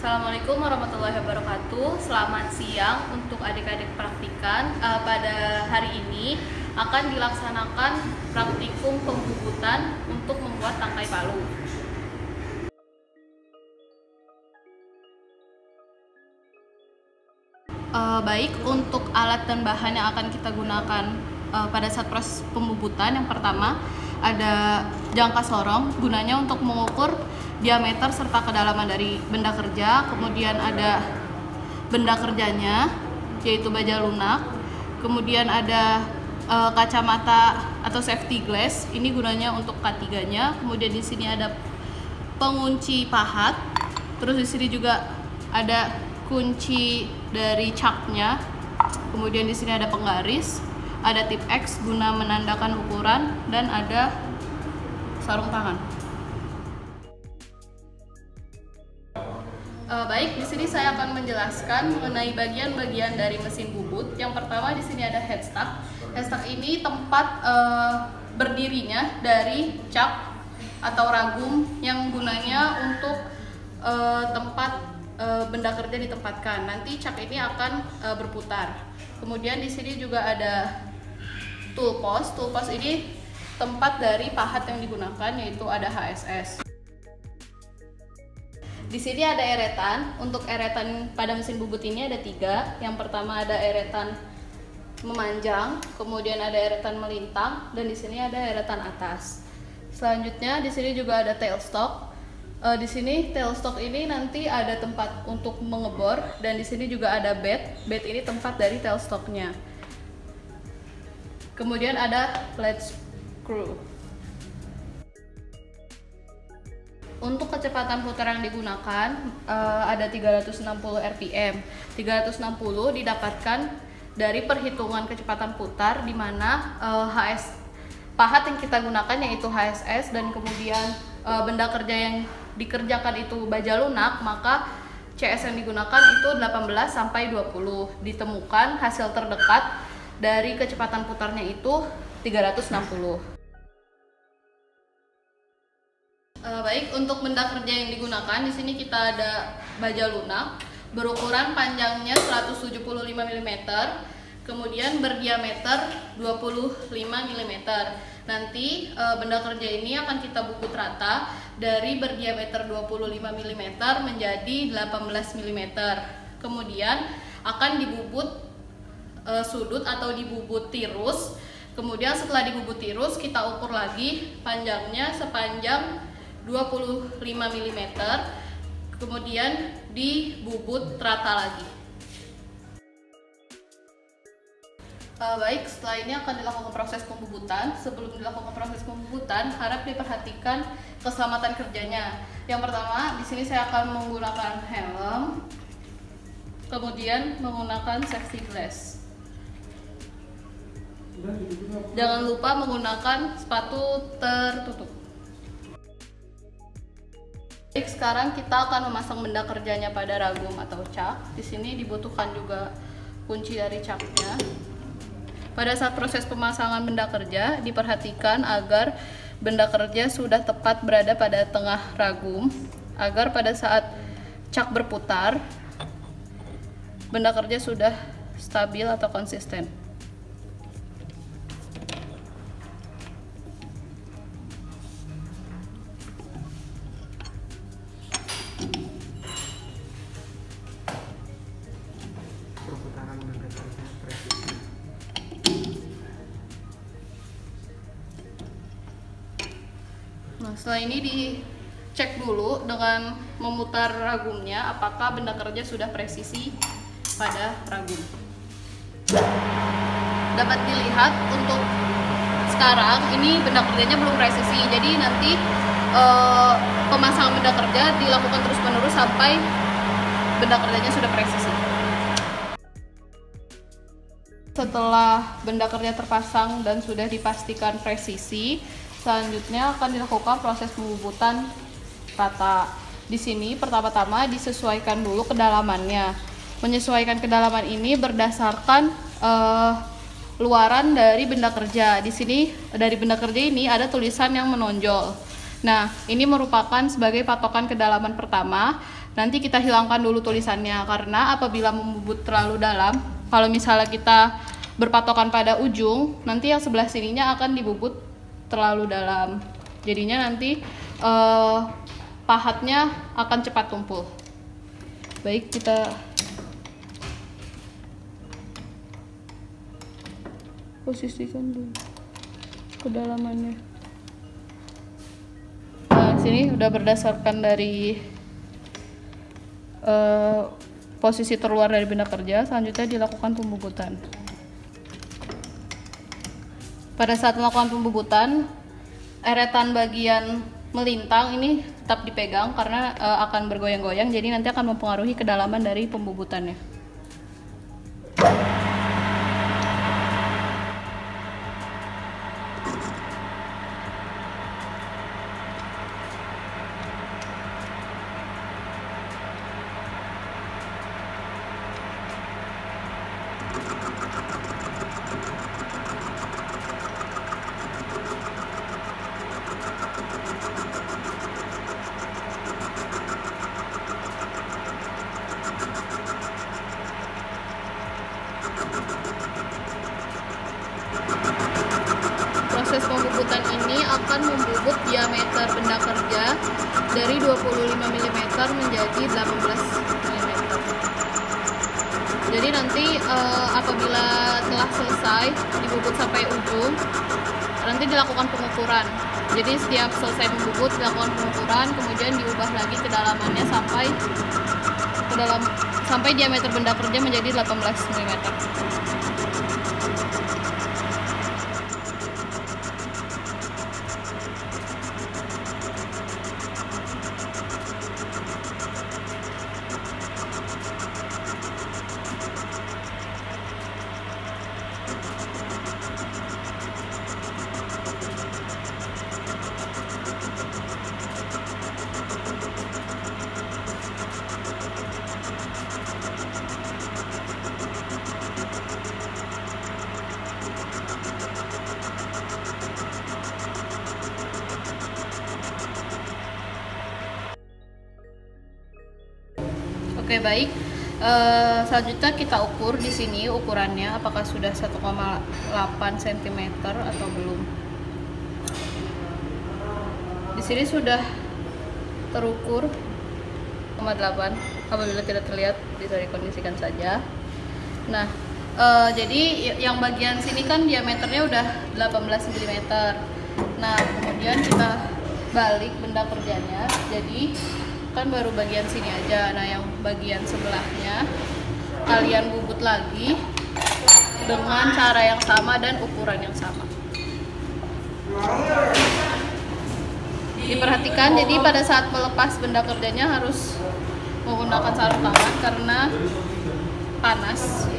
Assalamualaikum warahmatullahi wabarakatuh. Selamat siang untuk adik-adik praktikan. Pada hari ini akan dilaksanakan praktikum pembubutan untuk membuat tangkai palu. Baik, untuk alat dan bahan yang akan kita gunakan pada saat proses pembubutan, yang pertama ada jangka sorong, gunanya untuk mengukur diameter serta kedalaman dari benda kerja. Kemudian ada benda kerjanya, yaitu baja lunak. Kemudian ada kacamata atau safety glass, ini gunanya untuk K3-nya. Kemudian di sini ada pengunci pahat. Terus di sini juga ada kunci dari caknya. Kemudian di sini ada penggaris, ada tip X guna menandakan ukuran, dan ada sarung tangan. Baik, di sini saya akan menjelaskan mengenai bagian-bagian dari mesin bubut. Yang pertama di sini ada headstock. Headstock ini tempat berdirinya dari cak atau ragum yang gunanya untuk tempat benda kerja ditempatkan. Nanti cak ini akan berputar. Kemudian di sini juga ada tool post. Tool post ini tempat dari pahat yang digunakan, yaitu ada HSS. Di sini ada eretan. Untuk eretan pada mesin bubut ini ada 3. Yang pertama ada eretan memanjang, kemudian ada eretan melintang, dan di sini ada eretan atas. Selanjutnya di sini juga ada tailstock. Di sini tailstock ini nanti ada tempat untuk mengebor, dan di sini juga ada bed. Bed ini tempat dari tailstocknya. Kemudian ada flat screw. Untuk kecepatan putar yang digunakan ada 360 rpm. 360 didapatkan dari perhitungan kecepatan putar, di mana pahat yang kita gunakan yaitu HSS, dan kemudian benda kerja yang dikerjakan itu baja lunak, maka CS yang digunakan itu 18 sampai 20. Ditemukan hasil terdekat dari kecepatan putarnya itu 360. Baik, untuk benda kerja yang digunakan di sini kita ada baja lunak berukuran panjangnya 175 mm, kemudian berdiameter 25 mm. Nanti benda kerja ini akan kita bubut rata dari berdiameter 25 mm menjadi 18 mm. Kemudian akan dibubut sudut atau dibubut tirus. Kemudian setelah dibubut tirus, kita ukur lagi panjangnya sepanjang 25 mm, kemudian dibubut rata lagi. Baik, setelah ini akan dilakukan proses pembubutan. Sebelum dilakukan proses pembubutan, harap diperhatikan keselamatan kerjanya. Yang pertama, di sini saya akan menggunakan helm, kemudian menggunakan safety glass. Jangan lupa menggunakan sepatu tertutup. Baik, sekarang kita akan memasang benda kerjanya pada ragum atau cak. Di sini dibutuhkan juga kunci dari caknya. Pada saat proses pemasangan benda kerja, diperhatikan agar benda kerja sudah tepat berada pada tengah ragum, agar pada saat cak berputar, benda kerja sudah stabil atau konsisten. Nah, setelah ini dicek dulu dengan memutar ragumnya apakah benda kerja sudah presisi pada ragum. Dapat dilihat untuk sekarang ini benda kerjanya belum presisi, jadi nanti pemasangan benda kerja dilakukan terus-menerus sampai benda kerjanya sudah presisi. Setelah benda kerja terpasang dan sudah dipastikan presisi, selanjutnya akan dilakukan proses pembubutan rata. Di sini pertama-tama disesuaikan dulu kedalamannya. Menyesuaikan kedalaman ini berdasarkan luaran dari benda kerja. Di sini dari benda kerja ini ada tulisan yang menonjol. Nah, ini merupakan sebagai patokan kedalaman pertama nanti kita hilangkan dulu tulisannya, karena apabila membubut terlalu dalam, kalau misalnya kita berpatokan pada ujung, nanti yang sebelah sininya akan dibubut terlalu dalam, jadinya nanti pahatnya akan cepat tumpul. Baik, kita posisikan dulu kedalamannya. Nah, sini udah berdasarkan dari posisi terluar dari benda kerja. Selanjutnya dilakukan pembubutan. Pada saat melakukan pembubutan, eretan bagian melintang ini tetap dipegang karena akan bergoyang-goyang, jadi nanti akan mempengaruhi kedalaman dari pembubutannya. Proses pembubutan ini akan membubut diameter benda kerja dari 25 mm menjadi 18 mm. Jadi nanti apabila telah selesai dibubut sampai ujung, nanti dilakukan pengukuran. Jadi setiap selesai membubut dilakukan pengukuran, kemudian diubah lagi kedalamannya sampai diameter benda kerja menjadi 18 mm. Oke, baik. Selanjutnya kita ukur di sini ukurannya apakah sudah 1,8 cm atau belum. Di sini sudah terukur 0,8. Apabila tidak terlihat bisa dikondisikan saja. Nah, jadi yang bagian sini kan diameternya udah 18 cm. Nah, kemudian kita balik benda kerjanya, jadi kan baru bagian sini aja. Nah, yang bagian sebelahnya kalian bubut lagi dengan cara yang sama dan ukuran yang sama. Diperhatikan, jadi pada saat melepas benda kerjanya harus menggunakan sarung tangan karena panas.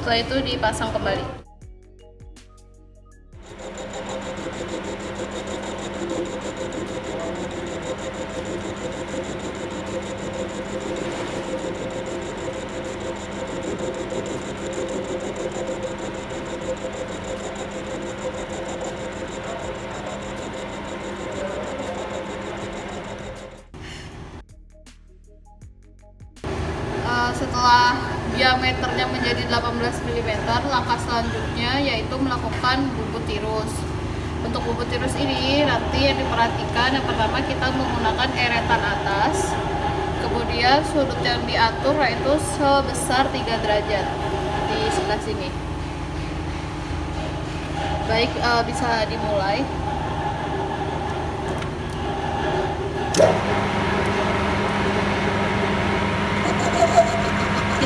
Setelah itu dipasang kembali. Setelah diameternya menjadi 18 mm, langkah selanjutnya yaitu melakukan bubut tirus. Untuk bubut tirus ini nanti yang diperhatikan, yang pertama kita menggunakan eretan atas, kemudian sudut yang diatur yaitu sebesar 3 derajat di sebelah sini. Baik, bisa dimulai.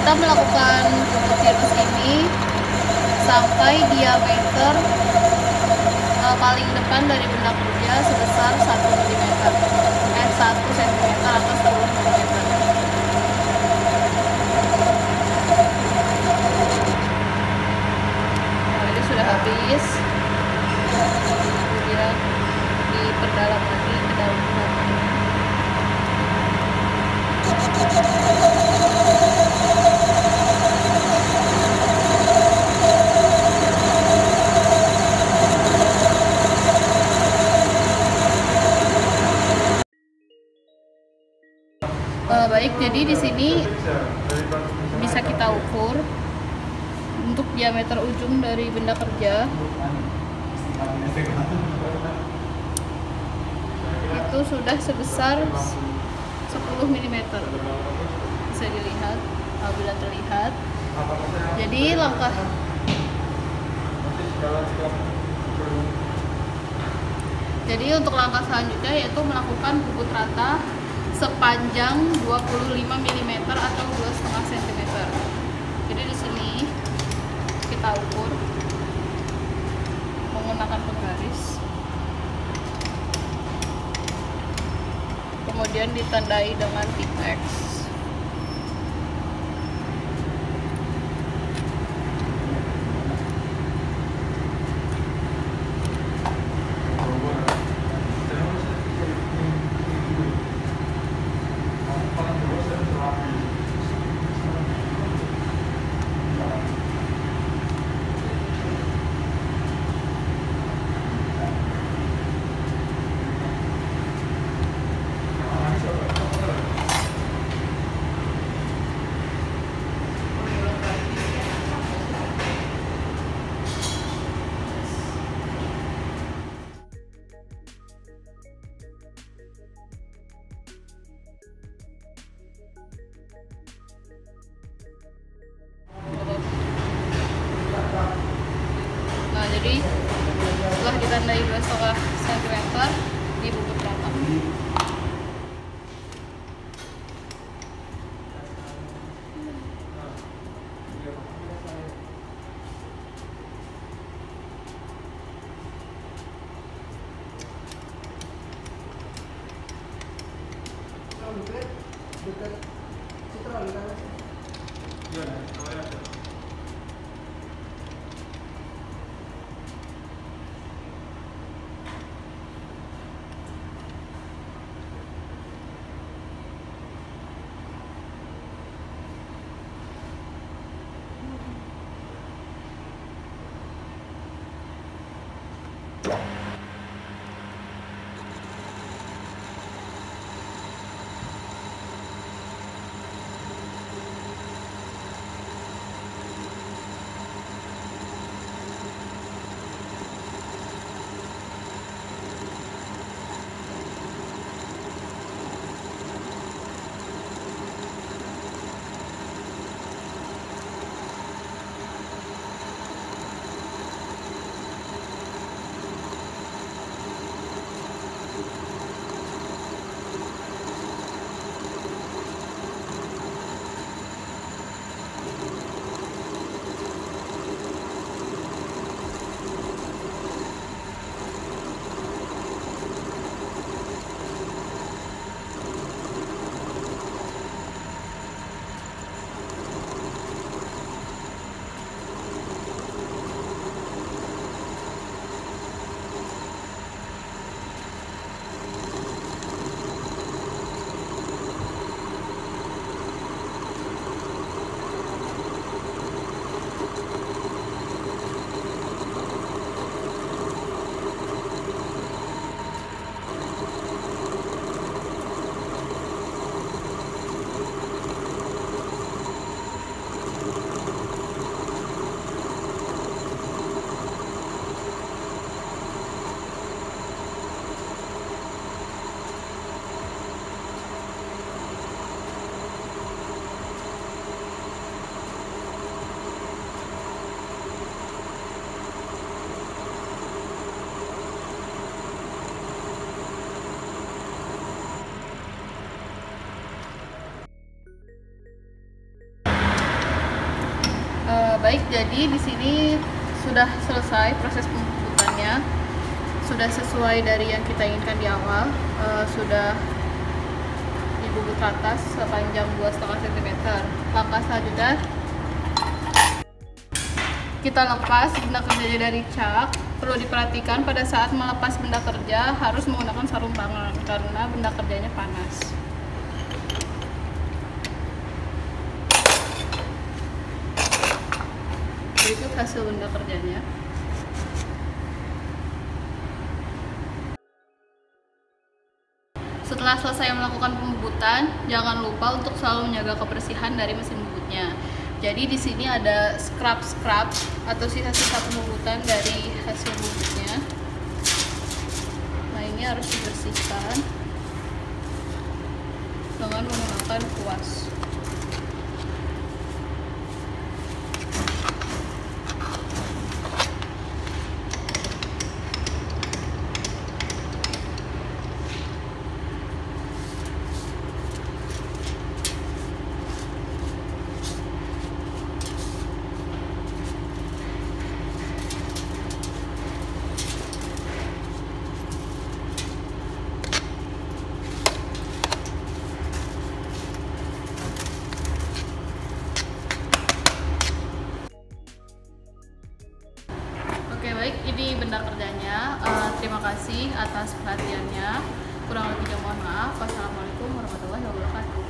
Kita melakukan bubut tirus ini sampai diameter paling depan dari benda kerja sebesar 1 cm atau 10 mm. Nah, ini sudah habis, kemudian diperdalam lagi ke dalam. Baik, jadi di sini bisa kita ukur untuk diameter ujung dari benda kerja itu sudah sebesar 10 mm. Bisa dilihat apabila terlihat. Jadi untuk langkah selanjutnya yaitu melakukan bubut rata sepanjang 25 mm atau 2,5 cm. Jadi di sini kita ukur menggunakan penggaris, kemudian ditandai dengan titik X. Nah, jadi setelah ditandai 2,5 cm dibubut rata. Baik, jadi di sini sudah selesai proses pembubutannya, sudah sesuai dari yang kita inginkan di awal, sudah dibubut rata sepanjang 2,5 cm. Langkah selanjutnya kita lepas benda kerjanya dari cak. Perlu diperhatikan pada saat melepas benda kerja harus menggunakan sarung tangan karena benda kerjanya panas. Berikut hasil benda kerjanya. Setelah Setelah selesai melakukan pembubutan, jangan lupa untuk selalu menjaga kebersihan dari mesin bubutnya. Jadi di sini ada scrub atau sisa-sisa pembubutan dari hasil bubutnya. Nah, ini harus dibersihkan dengan menggunakan kuas. Oke, baik, ini benar kerjanya. Terima kasih atas perhatiannya. Kurang lebihnya mohon maaf. Wassalamualaikum warahmatullahi wabarakatuh.